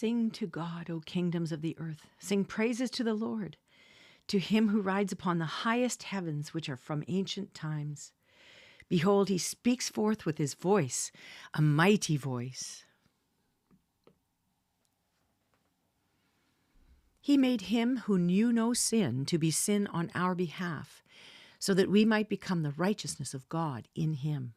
Sing to God, O kingdoms of the earth. Sing praises to the Lord, to him who rides upon the highest heavens, which are from ancient times. Behold, he speaks forth with his voice, a mighty voice. He made him who knew no sin to be sin on our behalf, so that we might become the righteousness of God in him.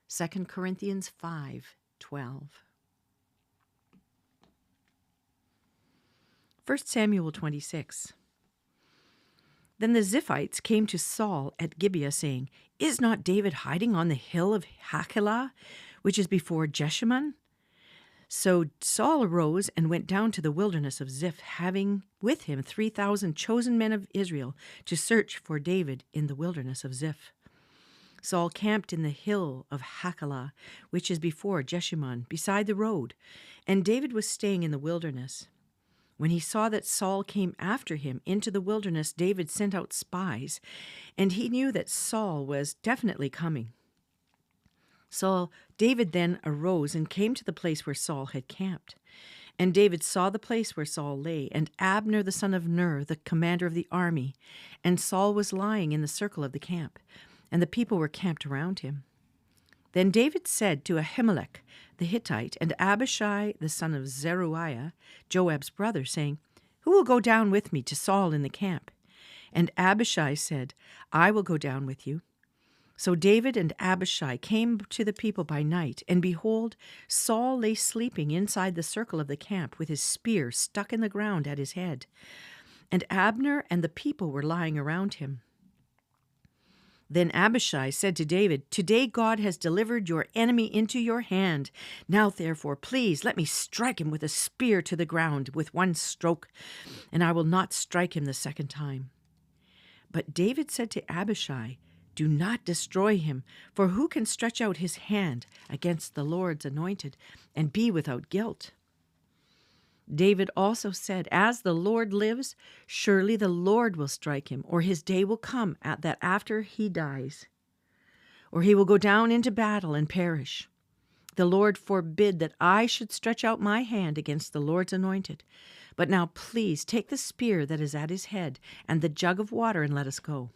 2 Corinthians 5:12. 1 Samuel 26. Then the Ziphites came to Saul at Gibeah, saying, Is not David hiding on the hill of Hachilah, which is before Jeshimon? So Saul arose and went down to the wilderness of Ziph, having with him 3,000 chosen men of Israel to search for David in the wilderness of Ziph. Saul camped in the hill of Hachilah, which is before Jeshimon, beside the road, and David was staying in the wilderness. When he saw that Saul came after him into the wilderness, David sent out spies, and he knew that Saul was definitely coming. So David then arose and came to the place where Saul had camped. And David saw the place where Saul lay, and Abner the son of Ner, the commander of the army. And Saul was lying in the circle of the camp, and the people were camped around him. Then David said to Ahimelech the Hittite and Abishai the son of Zeruiah, Joab's brother, saying, Who will go down with me to Saul in the camp? And Abishai said, I will go down with you. So David and Abishai came to the people by night, and behold, Saul lay sleeping inside the circle of the camp with his spear stuck in the ground at his head. And Abner and the people were lying around him. Then Abishai said to David, Today God has delivered your enemy into your hand. Now therefore, please let me strike him with a spear to the ground with one stroke, and I will not strike him the second time. But David said to Abishai, Do not destroy him, for who can stretch out his hand against the Lord's anointed and be without guilt? David also said, As the Lord lives, surely the Lord will strike him, or his day will come that after he dies, or he will go down into battle and perish. The Lord forbid that I should stretch out my hand against the Lord's anointed. But now please take the spear that is at his head and the jug of water and let us go.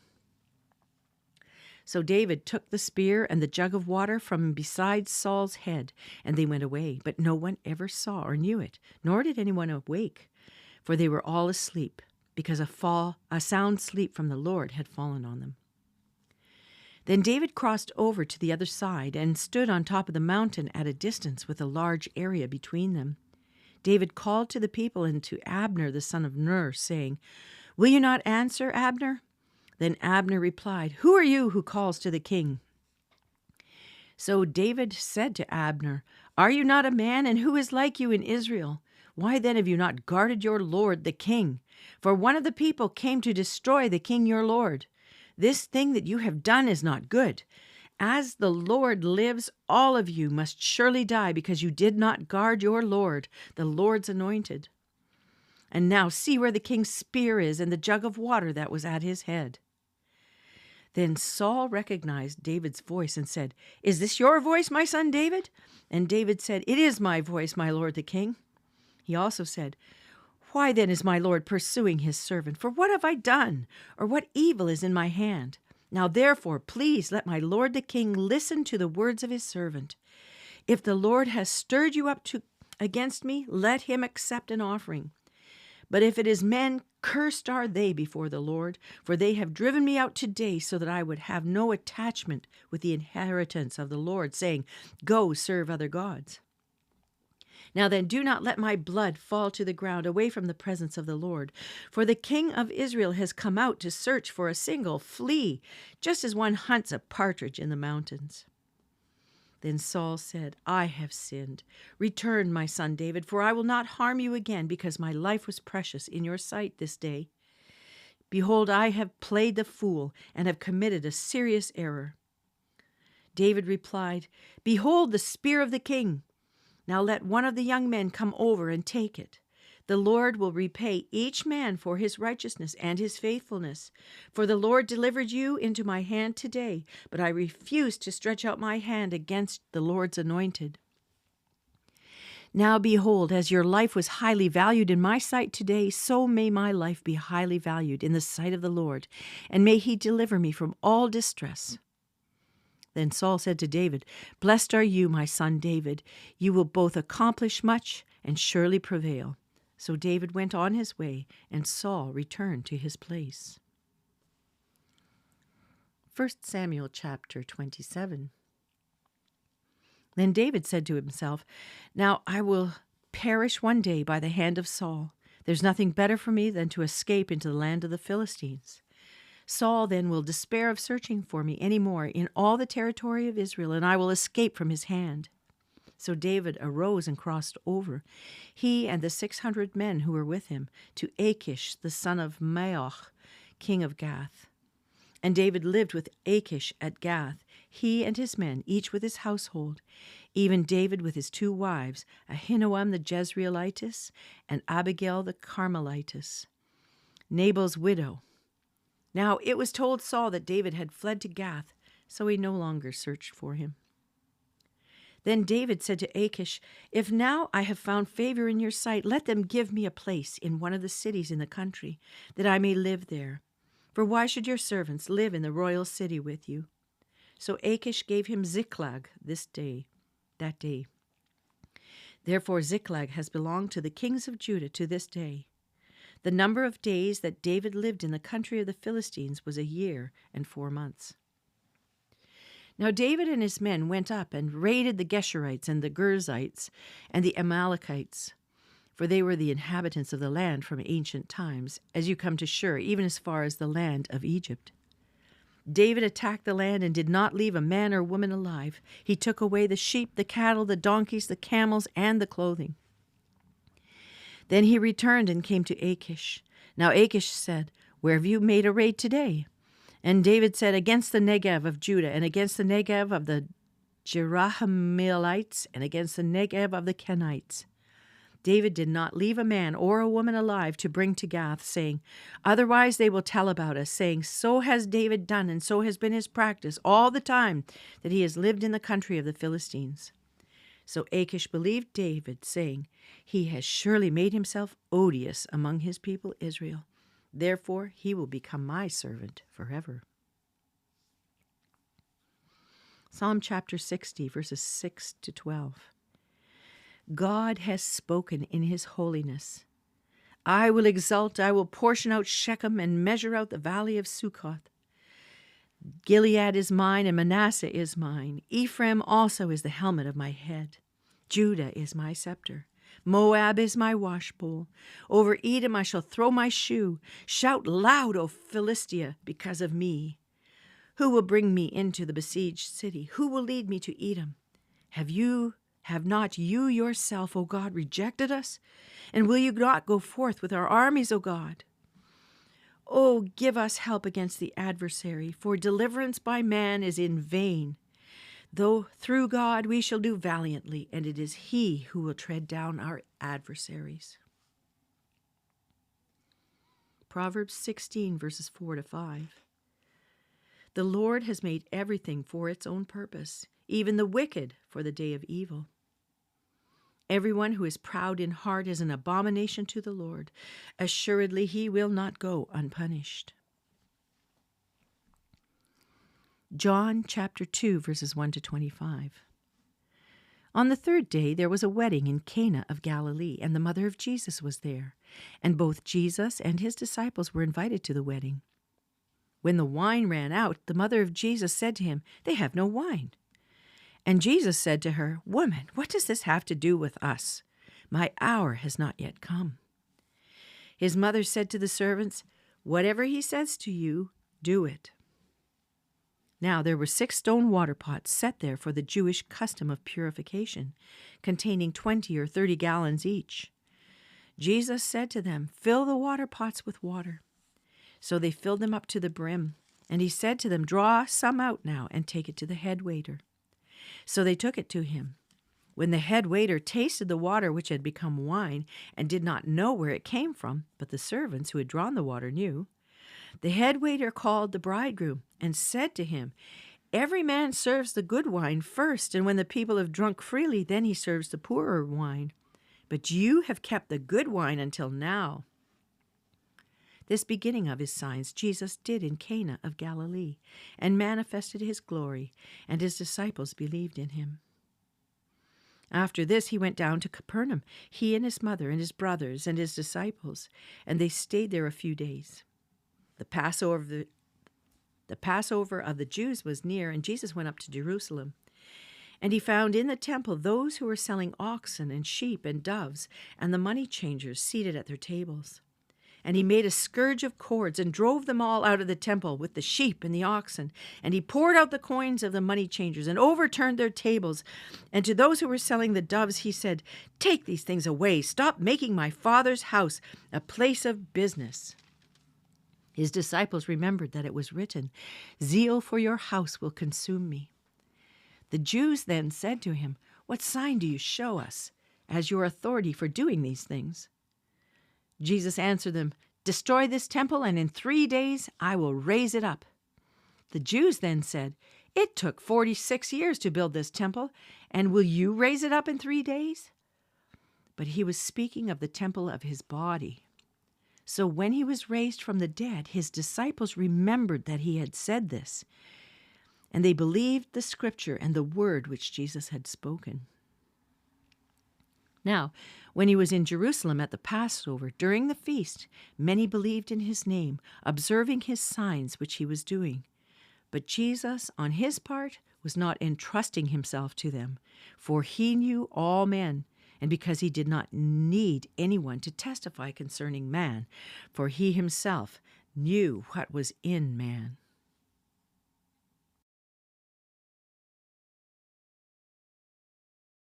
So David took the spear and the jug of water from beside Saul's head, and they went away. But no one ever saw or knew it, nor did anyone awake, for they were all asleep, because a sound sleep from the Lord had fallen on them. Then David crossed over to the other side and stood on top of the mountain at a distance with a large area between them. David called to the people and to Abner the son of Ner, saying, Will you not answer, Abner? Then Abner replied, Who are you who calls to the king? So David said to Abner, Are you not a man, and who is like you in Israel? Why then have you not guarded your lord the king? For one of the people came to destroy the king your lord. This thing that you have done is not good. As the Lord lives, all of you must surely die, because you did not guard your lord, the Lord's anointed. And now see where the king's spear is and the jug of water that was at his head. Then Saul recognized David's voice and said, Is this your voice, my son David? And David said, It is my voice, my lord the king. He also said, Why then is my lord pursuing his servant? For what have I done? Or what evil is in my hand? Now therefore, please let my lord the king listen to the words of his servant. If the Lord has stirred you up against me, let him accept an offering. But if it is men, cursed are they before the Lord, for they have driven me out today so that I would have no attachment with the inheritance of the Lord, saying, Go serve other gods. Now then, do not let my blood fall to the ground away from the presence of the Lord, for the king of Israel has come out to search for a single flea, just as one hunts a partridge in the mountains. Then Saul said, I have sinned. Return, my son David, for I will not harm you again, because my life was precious in your sight this day. Behold, I have played the fool and have committed a serious error. David replied, Behold the spear of the king. Now let one of the young men come over and take it. The Lord will repay each man for his righteousness and his faithfulness. For the Lord delivered you into my hand today, but I refuse to stretch out my hand against the Lord's anointed. Now behold, as your life was highly valued in my sight today, so may my life be highly valued in the sight of the Lord, and may he deliver me from all distress." Then Saul said to David, "Blessed are you, my son David. You will both accomplish much and surely prevail." So David went on his way, and Saul returned to his place. 1 Samuel chapter 27. Then David said to himself, "Now I will perish one day by the hand of Saul. There's nothing better for me than to escape into the land of the Philistines. Saul then will despair of searching for me any more in all the territory of Israel, and I will escape from his hand." So David arose and crossed over, he and the 600 men who were with him, to Achish the son of Maoch, king of Gath. And David lived with Achish at Gath, he and his men, each with his household, even David with his 2 wives, Ahinoam the Jezreelitess and Abigail the Carmelitess, Nabal's widow. Now it was told Saul that David had fled to Gath, so he no longer searched for him. Then David said to Achish, "If now I have found favor in your sight, let them give me a place in one of the cities in the country, that I may live there. For why should your servants live in the royal city with you?" So Achish gave him Ziklag that day. Therefore Ziklag has belonged to the kings of Judah to this day. The number of days that David lived in the country of the Philistines was 1 year and 4 months. Now David and his men went up and raided the Geshurites and the Girzites and the Amalekites, for they were the inhabitants of the land from ancient times, as you come to Shur, even as far as the land of Egypt. David attacked the land and did not leave a man or woman alive. He took away the sheep, the cattle, the donkeys, the camels, and the clothing. Then he returned and came to Achish. Now Achish said, "Where have you made a raid today?" And David said, "Against the Negev of Judah, and against the Negev of the Jerahmeelites, and against the Negev of the Kenites." David did not leave a man or a woman alive to bring to Gath, saying, "Otherwise they will tell about us, saying, 'So has David done, and so has been his practice all the time that he has lived in the country of the Philistines.'" So Achish believed David, saying, "He has surely made himself odious among his people Israel. Therefore he will become my servant forever." Psalm chapter 60, verses 6 to 12. God has spoken in his holiness. "I will exult, I will portion out Shechem and measure out the valley of Succoth. Gilead is mine and Manasseh is mine. Ephraim also is the helmet of my head. Judah is my scepter. Moab is my washbowl. Over Edom I shall throw my shoe. Shout loud, O Philistia, because of me. Who will bring me into the besieged city? Who will lead me to Edom? Have not you yourself, O God, rejected us? And will you not go forth with our armies, O God? Oh, give us help against the adversary, for deliverance by man is in vain. Though through God we shall do valiantly, and it is he who will tread down our adversaries. Proverbs 16, verses 4 to 5. The Lord has made everything for its own purpose, even the wicked for the day of evil. Everyone who is proud in heart is an abomination to the Lord. Assuredly, he will not go unpunished. John chapter 2, verses 1 to 25. On the 3rd day there was a wedding in Cana of Galilee, and the mother of Jesus was there. And both Jesus and his disciples were invited to the wedding. When the wine ran out, the mother of Jesus said to him, "They have no wine." And Jesus said to her, "Woman, what does this have to do with us? My hour has not yet come." His mother said to the servants, "Whatever he says to you, do it." Now there were 6 stone water pots set there for the Jewish custom of purification, containing 20 or 30 gallons each. Jesus said to them, "Fill the water pots with water." So they filled them up to the brim, and he said to them, "Draw some out now and take it to the head waiter." So they took it to him. When the head waiter tasted the water which had become wine and did not know where it came from, but the servants who had drawn the water knew, the head waiter called the bridegroom and said to him, "Every man serves the good wine first, and when the people have drunk freely, then he serves the poorer wine. but you have kept the good wine until now." This beginning of his signs Jesus did in Cana of Galilee, and manifested his glory, and his disciples believed in him. After this he went down to Capernaum, he and his mother and his brothers and his disciples, and they stayed there a few days. The Passover of the Jews was near, and Jesus went up to Jerusalem. And he found in the temple those who were selling oxen and sheep and doves, and the money changers seated at their tables. And he made a scourge of cords and drove them all out of the temple with the sheep and the oxen. And he poured out the coins of the money changers and overturned their tables. And to those who were selling the doves, he said, "Take these things away. Stop making my Father's house a place of business." His disciples remembered that it was written, "Zeal for your house will consume me." The Jews then said to him, "What sign do you show us as your authority for doing these things?" Jesus answered them, "Destroy this temple, and in 3 days I will raise it up." The Jews then said, "It took 46 years to build this temple, and will you raise it up in 3 days?" But he was speaking of the temple of his body. So when he was raised from the dead, his disciples remembered that he had said this, and they believed the scripture and the word which Jesus had spoken. Now, when he was in Jerusalem at the Passover, during the feast, many believed in his name, observing his signs which he was doing. But Jesus, on his part, was not entrusting himself to them, for he knew all men, and because he did not need anyone to testify concerning man, for he himself knew what was in man.